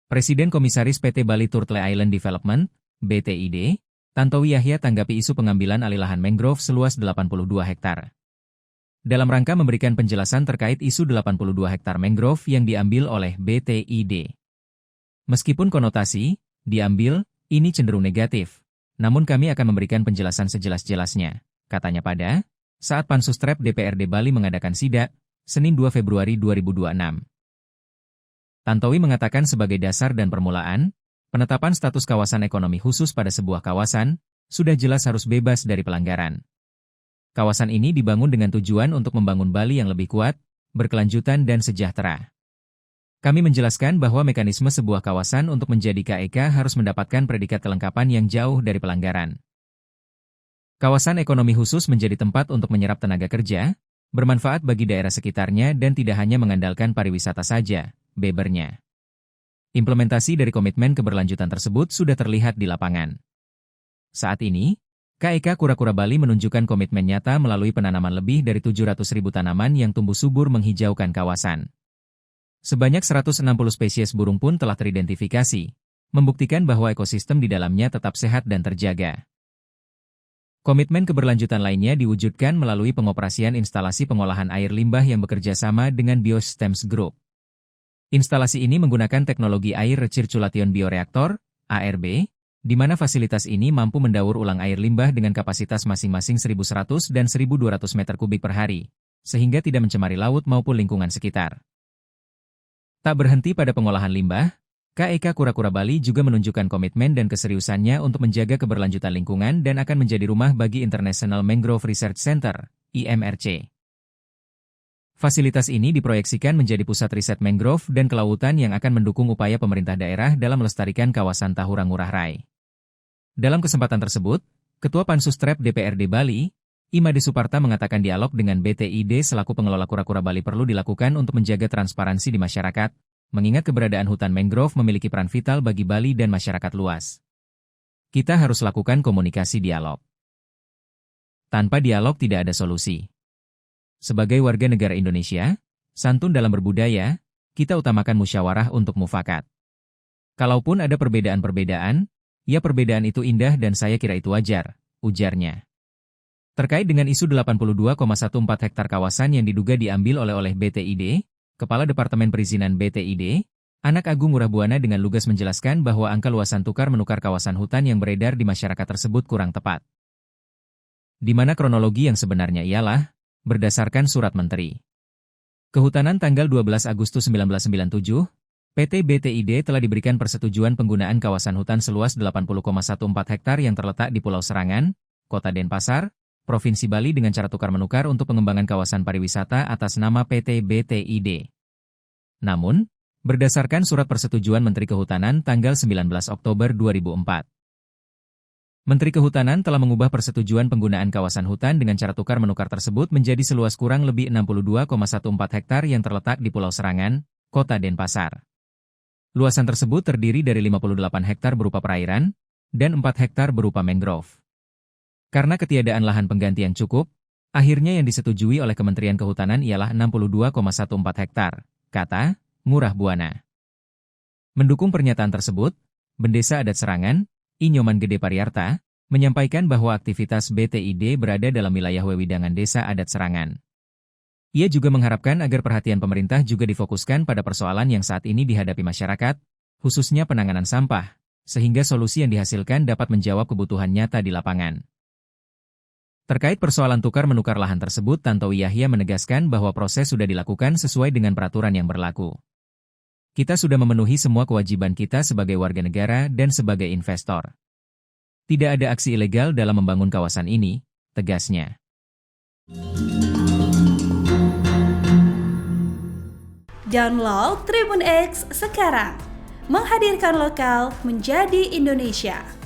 Presiden Komisaris PT Bali Turtle Island Development, BTID, Tantowi Yahya tanggapi isu pengambilan alih lahan mangrove seluas 82 hektar. Dalam rangka memberikan penjelasan terkait isu 82 hektar mangrove yang diambil oleh BTID. Meskipun konotasi, diambil, ini cenderung negatif, namun kami akan memberikan penjelasan sejelas-jelasnya, katanya pada saat Pansus TREP DPRD Bali mengadakan sidak, Senin 2 Februari 2026. Tantowi mengatakan sebagai dasar dan permulaan, penetapan status kawasan ekonomi khusus pada sebuah kawasan, sudah jelas harus bebas dari pelanggaran. Kawasan ini dibangun dengan tujuan untuk membangun Bali yang lebih kuat, berkelanjutan dan sejahtera. Kami menjelaskan bahwa mekanisme sebuah kawasan untuk menjadi KEK harus mendapatkan predikat kelengkapan yang jauh dari pelanggaran. Kawasan ekonomi khusus menjadi tempat untuk menyerap tenaga kerja, bermanfaat bagi daerah sekitarnya dan tidak hanya mengandalkan pariwisata saja, bebernya. Implementasi dari komitmen keberlanjutan tersebut sudah terlihat di lapangan. Saat ini, KEK Kura-Kura Bali menunjukkan komitmen nyata melalui penanaman lebih dari 700.000 tanaman yang tumbuh subur menghijaukan kawasan. Sebanyak 160 spesies burung pun telah teridentifikasi, membuktikan bahwa ekosistem di dalamnya tetap sehat dan terjaga. Komitmen keberlanjutan lainnya diwujudkan melalui pengoperasian instalasi pengolahan air limbah yang bekerja sama dengan Biosystems Group. Instalasi ini menggunakan teknologi air recirculation bioreaktor, ARB, di mana fasilitas ini mampu mendaur ulang air limbah dengan kapasitas masing-masing 1.100 dan 1.200 meter kubik per hari, sehingga tidak mencemari laut maupun lingkungan sekitar. Tak berhenti pada pengolahan limbah, KEK Kura-Kura Bali juga menunjukkan komitmen dan keseriusannya untuk menjaga keberlanjutan lingkungan dan akan menjadi rumah bagi International Mangrove Research Center, IMRC. Fasilitas ini diproyeksikan menjadi pusat riset mangrove dan kelautan yang akan mendukung upaya pemerintah daerah dalam melestarikan kawasan Tahura Ngurah Rai. Dalam kesempatan tersebut, Ketua Pansus TREP DPRD Bali, Imade Suparta mengatakan dialog dengan BTID selaku pengelola Kura-Kura Bali perlu dilakukan untuk menjaga transparansi di masyarakat, mengingat keberadaan hutan mangrove memiliki peran vital bagi Bali dan masyarakat luas. Kita harus lakukan komunikasi dialog. Tanpa dialog tidak ada solusi. Sebagai warga negara Indonesia, santun dalam berbudaya, kita utamakan musyawarah untuk mufakat. Kalaupun ada perbedaan-perbedaan, ya perbedaan itu indah dan saya kira itu wajar, ujarnya. Terkait dengan isu 82,14 hektar kawasan yang diduga diambil oleh BTID, Kepala Departemen Perizinan BTID, Anak Agung Ngurah Buana dengan lugas menjelaskan bahwa angka luasan tukar-menukar kawasan hutan yang beredar di masyarakat tersebut kurang tepat. Di mana kronologi yang sebenarnya ialah, berdasarkan surat Menteri Kehutanan tanggal 12 Agustus 1997, PT BTID telah diberikan persetujuan penggunaan kawasan hutan seluas 80,14 hektar yang terletak di Pulau Serangan, Kota Denpasar, Provinsi Bali dengan cara tukar-menukar untuk pengembangan kawasan pariwisata atas nama PT BTID. Namun, berdasarkan surat persetujuan Menteri Kehutanan tanggal 19 Oktober 2004, Menteri Kehutanan telah mengubah persetujuan penggunaan kawasan hutan dengan cara tukar-menukar tersebut menjadi seluas kurang lebih 62,14 hektar yang terletak di Pulau Serangan, Kota Denpasar. Luasan tersebut terdiri dari 58 hektar berupa perairan, dan 4 hektar berupa mangrove. Karena ketiadaan lahan pengganti yang cukup, akhirnya yang disetujui oleh Kementerian Kehutanan ialah 62,14 hektar, kata Ngurah Buana. Mendukung pernyataan tersebut, Bendesa Adat Serangan, I Nyoman Gede Pariarta, menyampaikan bahwa aktivitas BTID berada dalam wilayah wewidangan Desa Adat Serangan. Ia juga mengharapkan agar perhatian pemerintah juga difokuskan pada persoalan yang saat ini dihadapi masyarakat, khususnya penanganan sampah, sehingga solusi yang dihasilkan dapat menjawab kebutuhan nyata di lapangan. Terkait persoalan tukar-menukar lahan tersebut, Tantowi Yahya menegaskan bahwa proses sudah dilakukan sesuai dengan peraturan yang berlaku. Kita sudah memenuhi semua kewajiban kita sebagai warga negara dan sebagai investor. Tidak ada aksi ilegal dalam membangun kawasan ini, tegasnya. Download Tribun X sekarang, menghadirkan lokal menjadi Indonesia.